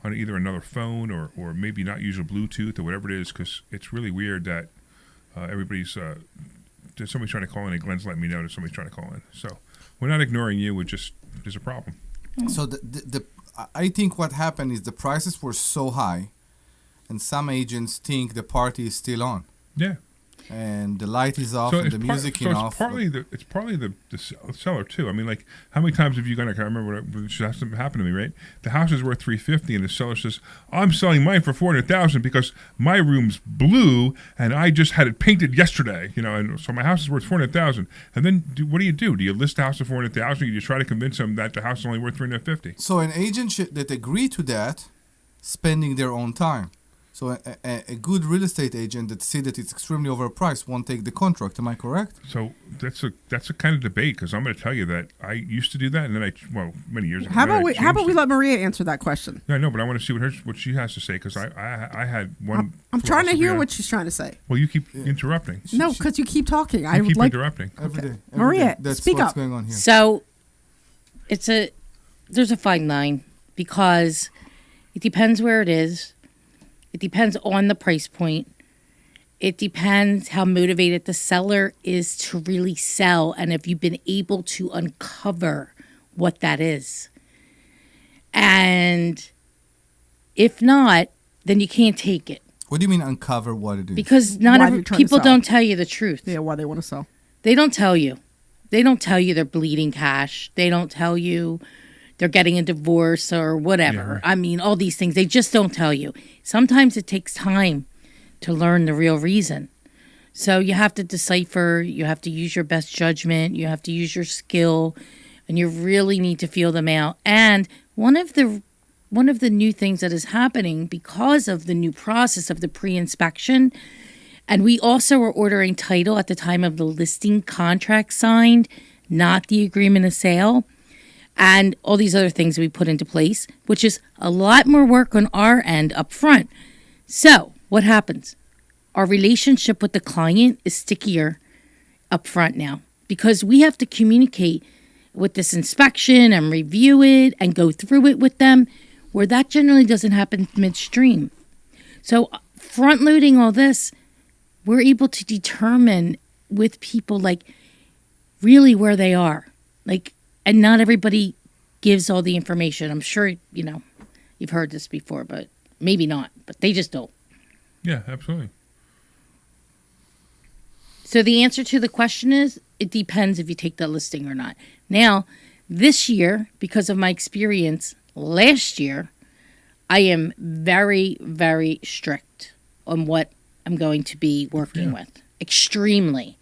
on either another phone or maybe not use a Bluetooth or whatever it is, because it's really weird that everybody's there's somebody trying to call in and Glenn's letting me know that somebody's trying to call in. So we're not ignoring you. We're just there's a problem. So I think what happened is the prices were so high, and some agents think the party is still on. Yeah. And the light is off and the music is off. It's partly the seller too. I mean, how many times have you gone? I can't remember what happened to me. Right, the house is worth $350,000, and the seller says, "I'm selling mine for $400,000 because my room's blue and I just had it painted yesterday." And so my house is worth $400,000. And then what do? Do you list the house for $400,000? Or you try to convince them that the house is only worth $350,000? So an agent that agree to that, spending their own time. So a good real estate agent that see that it's extremely overpriced won't take the contract. Am I correct? So that's a kind of debate, because I'm going to tell you that I used to do that, and then many years ago. How about then I we changed let Maria answer that question? it. Yeah, no, but I want to see what she has to say, because I had one. I'm trying to hear philosophy what she's trying to say. Well, you keep interrupting. No, because you keep talking. I You would keep like. interrupting. Every day. Maria, That's speak what's up. going on here. So there's a fine line, because it depends where it is. It depends on the price point. It depends how motivated the seller is to really sell, and if you've been able to uncover what that is. And if not, then you can't take it, What do you mean uncover what it is? because not Why every they're trying to people sell. don't tell you the truth. Yeah, why they want to sell. They don't tell you. They don't tell you they're bleeding cash. They don't tell you they're getting a divorce or whatever. Yeah, right. I mean, all these things. They just don't tell you. Sometimes it takes time to learn the real reason. So you have to decipher. You have to use your best judgment. You have to use your skill. And you really need to feel them out. And one of the new things that is happening because of the new process of the pre-inspection, and we also are ordering title at the time of the listing contract signed, not the agreement of sale, and all these other things we put into place, which is a lot more work on our end up front. So what happens? Our relationship with the client is stickier up front now, because we have to communicate with this inspection and review it and go through it with them, where that generally doesn't happen midstream. So front loading all this, we're able to determine with people like really where they are. Like, and not everybody gives all the information. I'm sure, you've heard this before, but maybe not, but they just don't. Yeah, absolutely. So the answer to the question is, it depends if you take that listing or not. Now, this year, because of my experience last year, I am very, very strict on what I'm going to be working with. Extremely.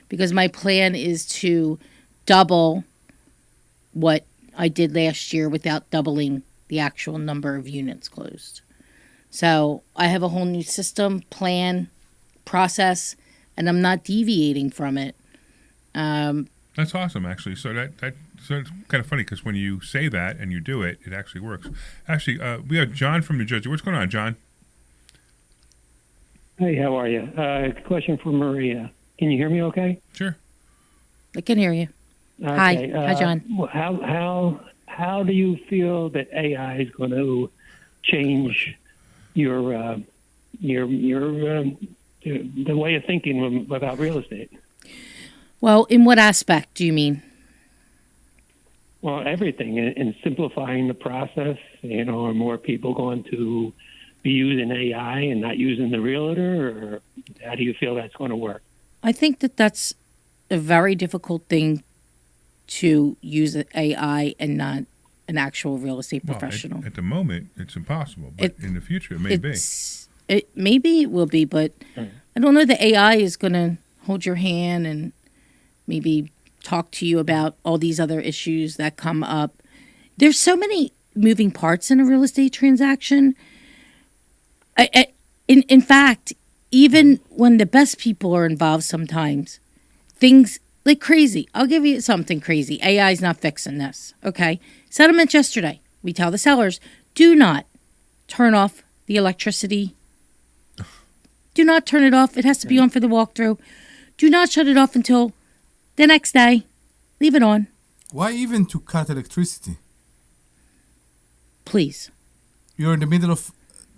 Because my plan is to double what I did last year without doubling the actual number of units closed. So I have a whole new system, plan, process, and I'm not deviating from it. That's awesome, actually. So so it's kind of funny, because when you say that and you do it, it actually works. Actually, we have John from New Jersey. What's going on, John? Hey, how are you? Question for Maria. Can you hear me okay? Sure. I can hear you. Okay. Hi, John. How do you feel that AI is going to change your the way of thinking about real estate? Well, in what aspect do you mean? Well, everything, in simplifying the process. Are more people going to be using AI and not using the realtor, or how do you feel that's going to work? I think that that's a very difficult thing to use AI and not an actual real estate professional. At the moment, it's impossible, but in the future, it may be. Maybe it will be, but I don't know that AI is going to hold your hand and maybe talk to you about all these other issues that come up. There's so many moving parts in a real estate transaction. In fact, even when the best people are involved, sometimes things like crazy. I'll give you something crazy. AI is not fixing this. Okay. Settlement yesterday. We tell the sellers, do not turn off the electricity. Do not turn it off. It has to be on for the walkthrough. Do not shut it off until the next day. Leave it on. Why even to cut electricity? Please. You're in the middle of...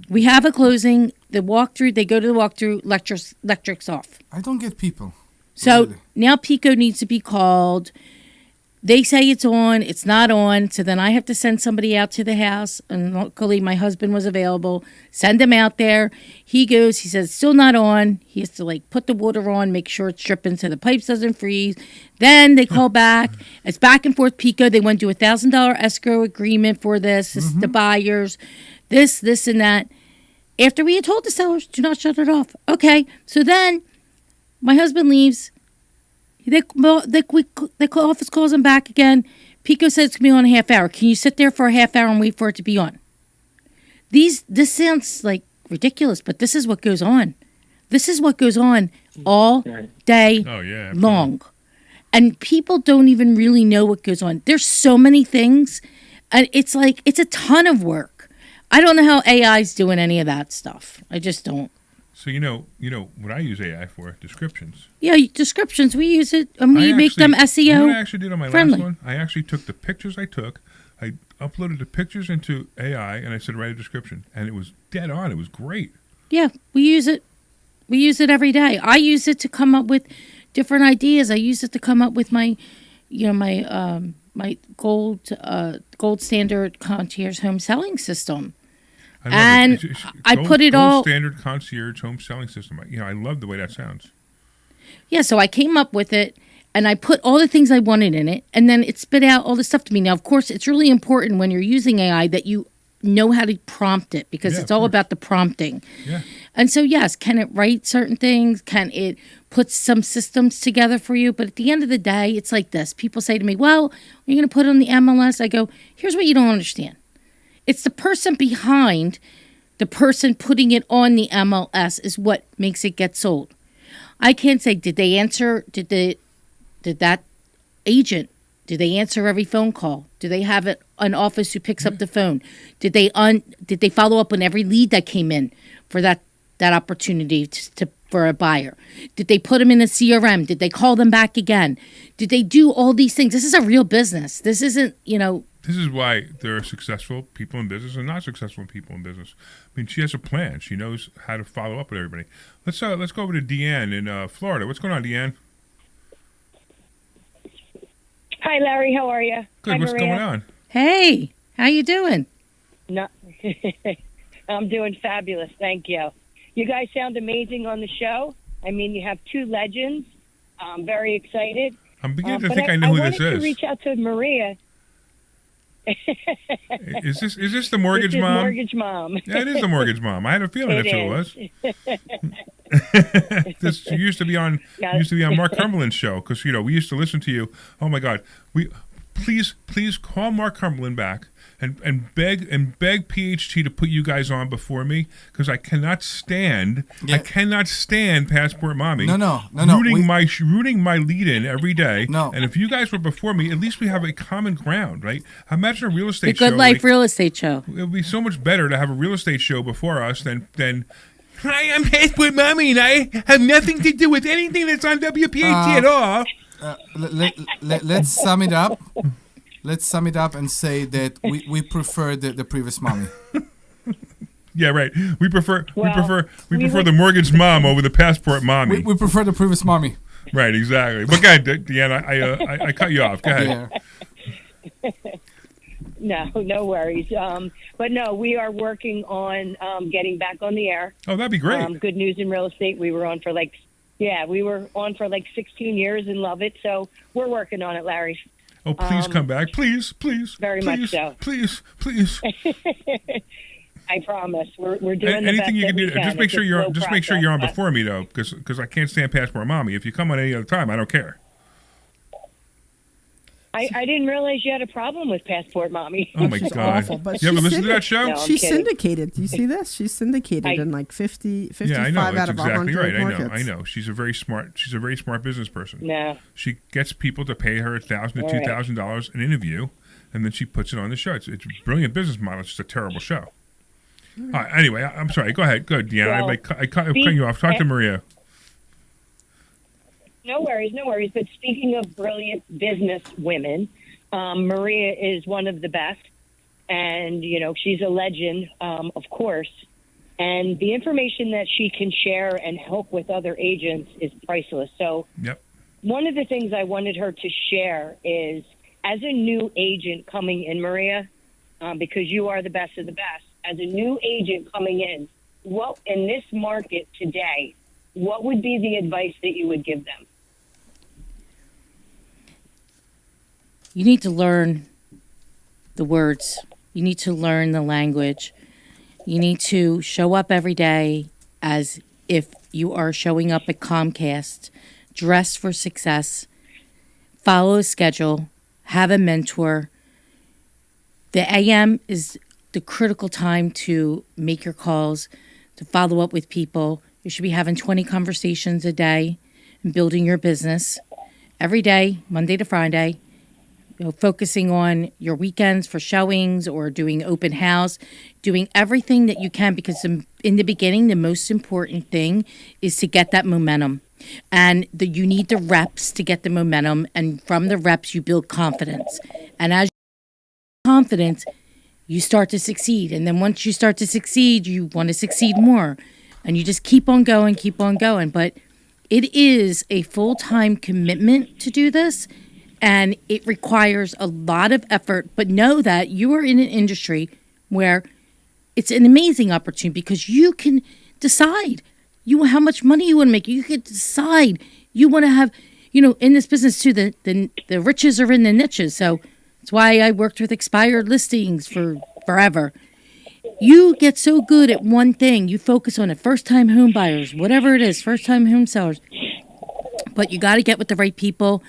We have a closing. The walkthrough, they go to the walkthrough, electric's off. I don't get people. So Really. now Pico needs to be called. They say it's on, it's not on. So then I have to send somebody out to the house. And luckily my husband was available. Send him out there. He goes, he says, still not on. He has to put the water on, make sure it's dripping so the pipes doesn't freeze. Then they call back. It's back and forth Pico. They want to do $1,000 escrow agreement for this. This is the buyers. This and that. After we had told the sellers, do not shut it off. Okay. So then my husband leaves. The office calls him back again. Pico says it's going to be on a half hour. Can you sit there for a half hour and wait for it to be on? This sounds like ridiculous, but this is what goes on. This is what goes on all day Oh, yeah. long. And people don't even really know what goes on. There's so many things, and it's like it's a ton of work. I don't know how AI's doing any of that stuff. I just don't. So you know what I use AI for? Descriptions. Yeah, descriptions. We use it, and we I make them actually- You know what I SEO actually did on my friendly. last one? I actually took the pictures I took, I uploaded the pictures into AI, and I said write a description, and it was dead on. It was great. Yeah, we use it. We use it every day. I use it to come up with different ideas. I use it to come up with my, my gold standard concierge home selling system. I love And it. I put it all- standard concierge home selling system. I love the way that sounds. Yeah, so I came up with it, and I put all the things I wanted in it, and then it spit out all the stuff to me. Now, of course, it's really important when you're using AI that you know how to prompt it, because Yeah, it's of all course. about the prompting. Yeah. And so, yes, can it write certain things? Can it put some systems together for you? But at the end of the day, it's like this. People say to me, well, you're going to put it on the MLS. I go, here's what you don't understand. It's the person behind the person putting it on the MLS is what makes it get sold. I can't say, did they answer, did that agent, did they answer every phone call? Do they have an office who picks up the phone? Did they follow up on every lead that came in for that opportunity for a buyer? Did they put them in a CRM? Did they call them back again? Did they do all these things? This is a real business. This isn't, This is why there are successful people in business and not successful people in business. I mean, she has a plan. She knows how to follow up with everybody. Let's go over to Deanne in Florida. What's going on, Deanne? Hi, Larry. How are you? Good. Hi, What's Maria. going on? hey, how you doing? No, I'm doing fabulous. Thank you. You guys sound amazing on the show. I mean, you have two legends. I'm very excited. I'm beginning to But think I know who wanted this to is. reach out to Maria. Is this the mortgage This is mom? Mortgage Mom. Yeah, it is the mortgage mom. I had a feeling It that's who it was. This you used to be on Mark Cumberland's show, because we used to listen to you. Oh my God, please call Mark Cumberland back and beg PHT to put you guys on before me, because I cannot stand Passport Mommy. No. Rooting my lead in every day. No. And if you guys were before me, at least we have a common ground, right? Imagine a real The estate show. Good Life Real Estate Show. It would be so much better to have a real estate show before us than hi, I'm Passport Mommy, and I have nothing to do with anything that's on WPHT at all. Let's sum it up. Let's sum it up and say that we prefer the previous mommy. Yeah, right. We prefer would- the mortgage mom over the Passport Mommy. We prefer the previous mommy. Right, exactly. But go ahead, Deanna. I cut you off. Go ahead. Yeah. No worries. But no, we are working on getting back on the air. Oh, that'd be great. Good News in Real Estate. We were on for 16 years and love it. So we're working on it, Larry. Oh, please come back. Please. Very much so. Please. I promise. We're doing Anything the best you can that do. we can. Just make It's sure a you're slow just make sure process, you're on but- before me though, because I can't stand Passport Mommy. If you come on any other time, I don't care. I didn't realize you had a problem with Passport Mommy. Oh my She's God! awful, but You ever she's listen to that show? No, I'm She's kidding. syndicated. Do you see this? She's syndicated in like 55 Yeah, I know. out That's of exactly 100 right. markets. I know. She's a very smart business person. No. She gets people to pay her $1,000 to $2,000 an interview, and then she puts it on the show. It's a brilliant business model. It's just a terrible show. All right, anyway, I'm sorry. Go ahead. Good, Deanna. Well, I cut you off. Talk to Maria. No worries. But speaking of brilliant business women, Maria is one of the best. And, she's a legend, of course. And the information that she can share and help with other agents is priceless. So Yep. one of the things I wanted her to share is, as a new agent coming in, Maria, because you are the best of the best, as a new agent coming in, what in this market today, what would be the advice that you would give them? You need to learn the words. You need to learn the language. You need to show up every day as if you are showing up at Comcast, dress for success, follow a schedule, have a mentor. The AM is the critical time to make your calls. to follow up with people. You should be having 20 conversations a day and building your business every day, Monday to Friday. Focusing on your weekends for showings or doing open house, doing everything that you can, because in the beginning, the most important thing is to get that momentum. And you need the reps to get the momentum. And from the reps, you build confidence. And as you build confidence, you start to succeed. And then once you start to succeed, you want to succeed more. And you just keep on going, keep on going. But it is a full-time commitment to do this. And it requires a lot of effort, but know that you are in an industry where it's an amazing opportunity because you can decide how much money you want to make. You can decide you want to have, in this business too, the riches are in the niches. So that's why I worked with expired listings for forever. You get so good at one thing. You focus on it. First-time home buyers, whatever it is, first-time home sellers. But you got to get with the right people.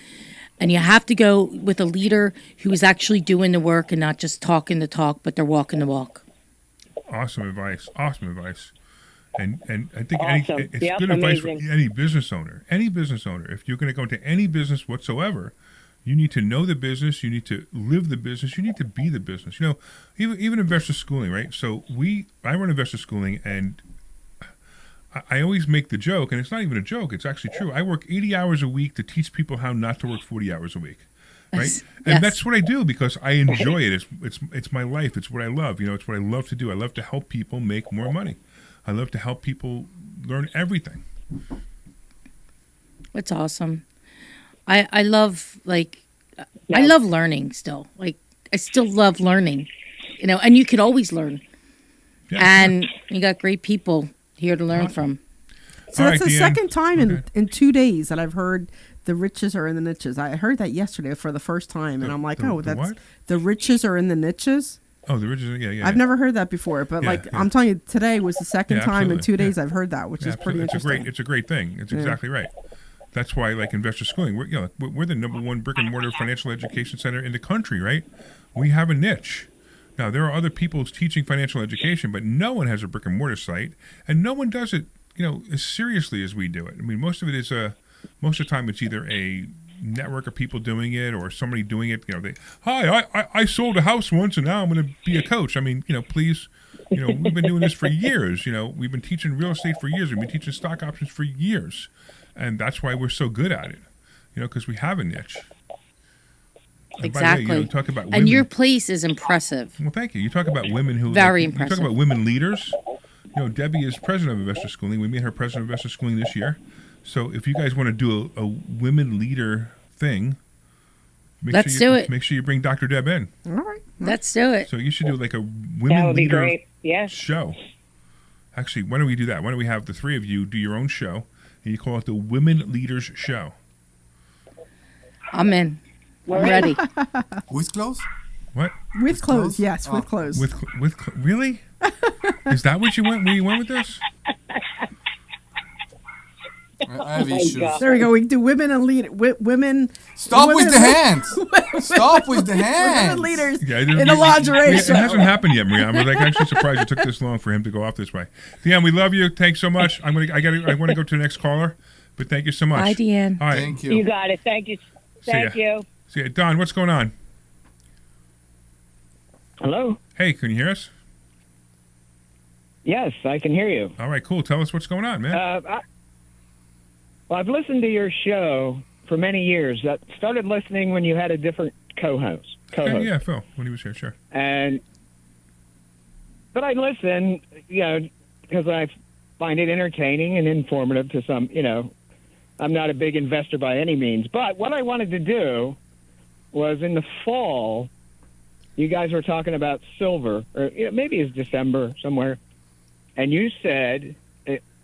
And you have to go with a leader who is actually doing the work and not just talking the talk, but they're walking the walk. Awesome advice. Awesome advice. And I think Awesome. it's good advice for any business owner. Any business owner. If you're going to go into any business whatsoever, you need to know the business. You need to live the business. You need to be the business. Even investor schooling, right? So I run investor schooling, and I always make the joke, and it's not even a joke. It's actually true. I work 80 hours a week to teach people how not to work 40 hours a week, right? Yes. And that's what I do because I enjoy it. It's my life. It's what I love. It's what I love to do. I love to help people make more money. I love to help people learn everything. It's awesome. I love I love learning still. I still love learning, and you could always learn. Yeah, and you got great people here to learn from. So All that's right, the Deanne. second time Okay. in 2 days that I've heard the riches are in the niches. I heard that yesterday for the first time, and I'm like, the that's what? the riches are in the niches. Oh, the original, yeah. I've never heard that before, but Yeah, yeah. I'm telling you, today was the second Yeah, time in absolutely. 2 days Yeah. I've heard that, which is pretty Absolutely. interesting. It's a great thing. It's exactly right. That's why, investor schooling, we're the number one brick and mortar financial education center in the country, right? We have a niche. Now, there are other people teaching financial education, but no one has a brick and mortar site, and no one does it, as seriously as we do it. I mean, most of it is most of the time it's either a network of people doing it or somebody doing it. I sold a house once and now I'm going to be a coach. I mean, please, we've been doing this for years. We've been teaching real estate for years. We've been teaching stock options for years, and that's why we're so good at it. Because we have a niche. And by the way, Exactly. talk about women. And your place is impressive. Well, thank you. You talk about women who Very You impressive. talk about women leaders. Debbie is president of Investor Schooling. We made her president of Investor Schooling this year. So if you guys want to do a women leader thing, Let's do it. Make sure you bring Dr. Deb in. All right. Let's do it. So you should do like a women That would be leader great. Yes. show. Actually, why don't we do that? Why don't we have the three of you do your own show, and you call it the Women Leaders Show? I'm in. I'm ready. With clothes? What? With clothes, clothes? yes, with clothes. Really? Is that what you went? Where you went with this? I have issues. God. There we go. We can do women and women. Stop women with the and- hands. Stop with the hands. Women leaders Yeah, it in a lingerie It show. hasn't happened yet, Maria. I'm actually surprised it took this long for him to go off this way. Deanne, we love you. Thanks so much. I want to go to the next caller, but thank you so much. Bye, Deanne. All right. Thank You you. got it. Thank you. Thank ya. you. See ya. Don, what's going on? Hello? Hey, can you hear us? Yes, I can hear you. All right, cool. Tell us what's going on, man. I've listened to your show for many years. I started listening when you had a different co-host. Okay, yeah, Phil, when he was here, sure. But I listen, because I find it entertaining and informative to some, I'm not a big investor by any means. But what I wanted to do was in the fall, you guys were talking about silver, or maybe it's December somewhere, and you said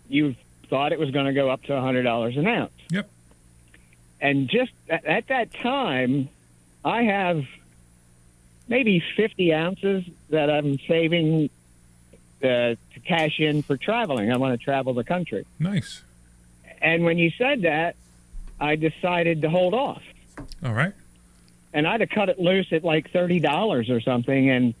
you thought it was going to go up to $100 an ounce. Yep. And just at that time, I have maybe 50 ounces that I'm saving to cash in for traveling. I want to travel the country. Nice. And when you said that, I decided to hold off. All right. And I'd have cut it loose at like $30 or something. And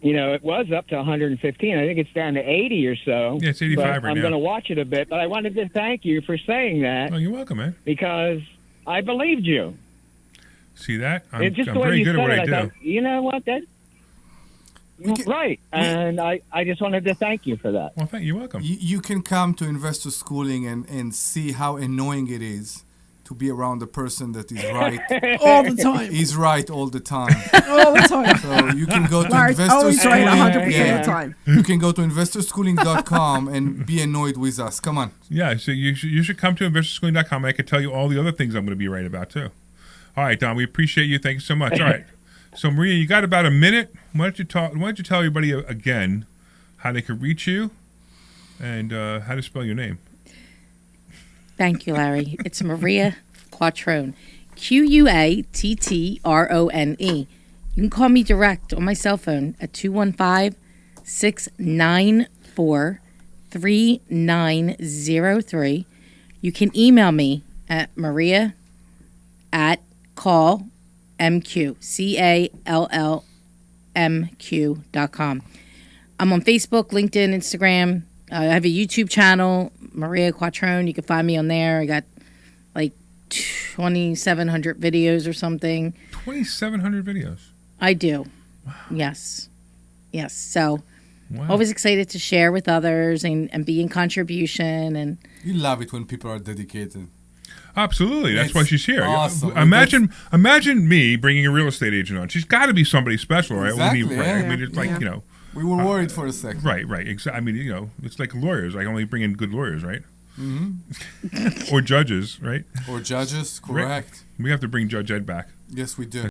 it was up to 115. I think it's down to 80 or so. Yeah, it's 85 but right I'm now. going to watch it a bit, but I wanted to thank you for saying that. Oh, you're welcome, man. Because I believed you. See that? I'm It's just the way very you good at said what it. I do. Thought, you know what? Right. And I just wanted to thank you for that. Well, you're welcome. You can come to investor schooling and see how annoying it is to be around a person that is right all the time. He's right all the time. All the time. So you can go to Larry's investor always schooling. right 100% of the time. You can go to investorschooling.com and be annoyed with us. Come on. Yeah, so you should come to investorschooling.com. I could tell you all the other things I'm going to be right about, too. All right, Don, we appreciate you. Thank you so much. All right. So, Maria, you got about a minute. Why don't you tell everybody again how they could reach you and how to spell your name? Thank you, Larry. It's Maria Quattrone. Quattrone. You can call me direct on my cell phone at 215-694-3903. You can email me at maria@callmq.com. I'm on Facebook, LinkedIn, Instagram. I have a YouTube channel, Maria Quattrone. You can find me on there. I got like 2,700 videos or something. 2,700 videos? I do. Wow. Yes. So always excited to share with others and be in contribution. And you love it when people are dedicated. Absolutely. That's why she's here. Awesome. Imagine me bringing a real estate agent on. She's got to be somebody special, right? Exactly, I mean, it's like, we were worried for a second. Right. I mean, it's like lawyers. I only bring in good lawyers, right? Mm-hmm. Or judges, right? Or judges, correct. We have to bring Judge Ed back. Yes, we do.